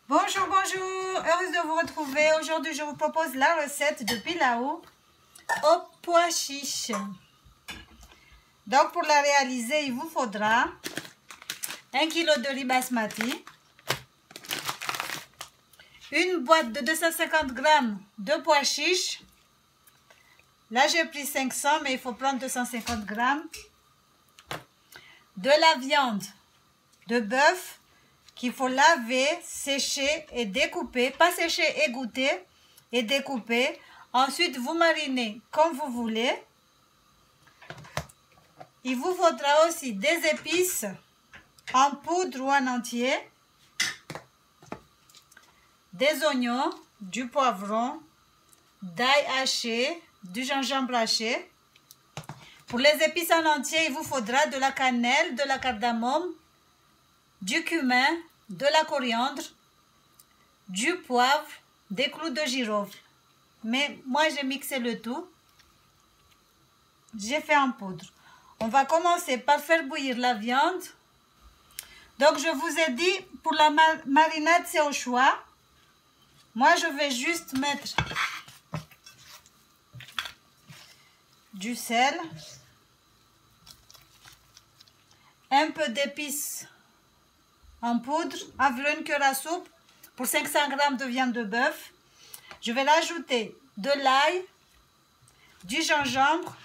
Bonjour, bonjour, heureuse de vous retrouver. Aujourd'hui, je vous propose la recette de pilau au pois chiche. Donc, pour la réaliser, il vous faudra 1 kg de riz basmati, une boîte de 250 g de pois chiches. Là, j'ai pris 500, mais il faut prendre 250 g. De la viande de bœuf qu'il faut laver, sécher et découper. Pas sécher, égoutter et découper. Ensuite, vous marinez comme vous voulez. Il vous faudra aussi des épices en poudre ou en entier, des oignons, du poivron, d'ail haché, du gingembre haché. Pour les épices en entier, il vous faudra de la cannelle, de la cardamome, du cumin, de la coriandre, du poivre, des clous de girofle. Mais moi, j'ai mixé le tout. J'ai fait en poudre. On va commencer par faire bouillir la viande. Donc, je vous ai dit, pour la marinade, c'est au choix. Moi, je vais juste mettre du sel, un peu d'épices en poudre, environ une cuillère à soupe pour 500 g de viande de bœuf. Je vais rajouter de l'ail, du gingembre,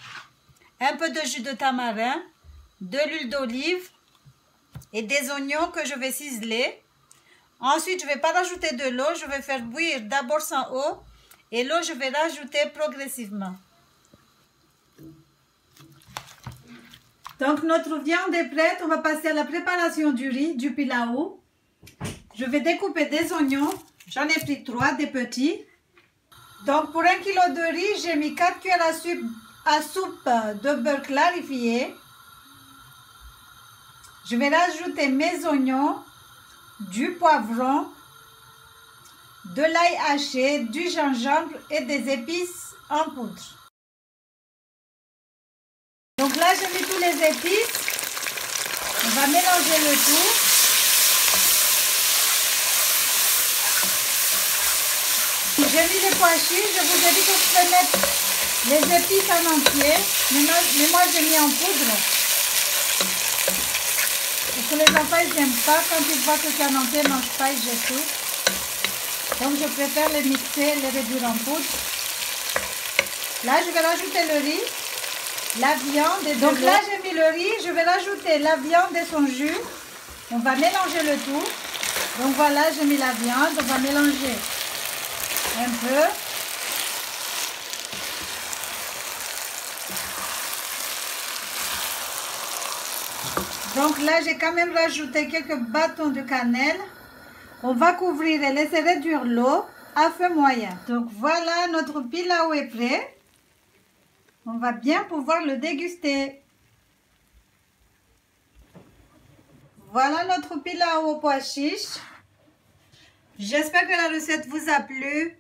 un peu de jus de tamarin, de l'huile d'olive et des oignons que je vais ciseler. Ensuite, je ne vais pas rajouter de l'eau, je vais faire bouillir d'abord sans eau et l'eau, je vais rajouter progressivement. Donc, notre viande est prête. On va passer à la préparation du riz, du pilau. Je vais découper des oignons. J'en ai pris 3, des petits. Donc, pour 1 kg de riz, j'ai mis 4 cuillères à soupe de beurre clarifié. Je vais rajouter mes oignons, du poivron, de l'ail haché, du gingembre et des épices en poudre. Donc là, j'ai mis tous les épices. On va mélanger le tout. J'ai mis les pois chiches. Je vous ai dit que je peux mettre les épices en entier. Mais moi, j'ai mis en poudre. Parce que les enfants, ils n'aiment pas. Quand ils voient que c'est en entier, ils ne mangent pas, ils jettent tout. Donc, je préfère les mixer, les réduire en poudre. Là, je vais rajouter le riz. La viande et donc là j'ai mis le riz, je vais rajouter la viande et son jus. On va mélanger le tout. Donc voilà, j'ai mis la viande, on va mélanger un peu. Donc là j'ai quand même rajouté quelques bâtons de cannelle. On va couvrir et laisser réduire l'eau à feu moyen. Donc voilà, notre pilau est prêt. On va bien pouvoir le déguster. Voilà notre pilau au pois chiche. J'espère que la recette vous a plu.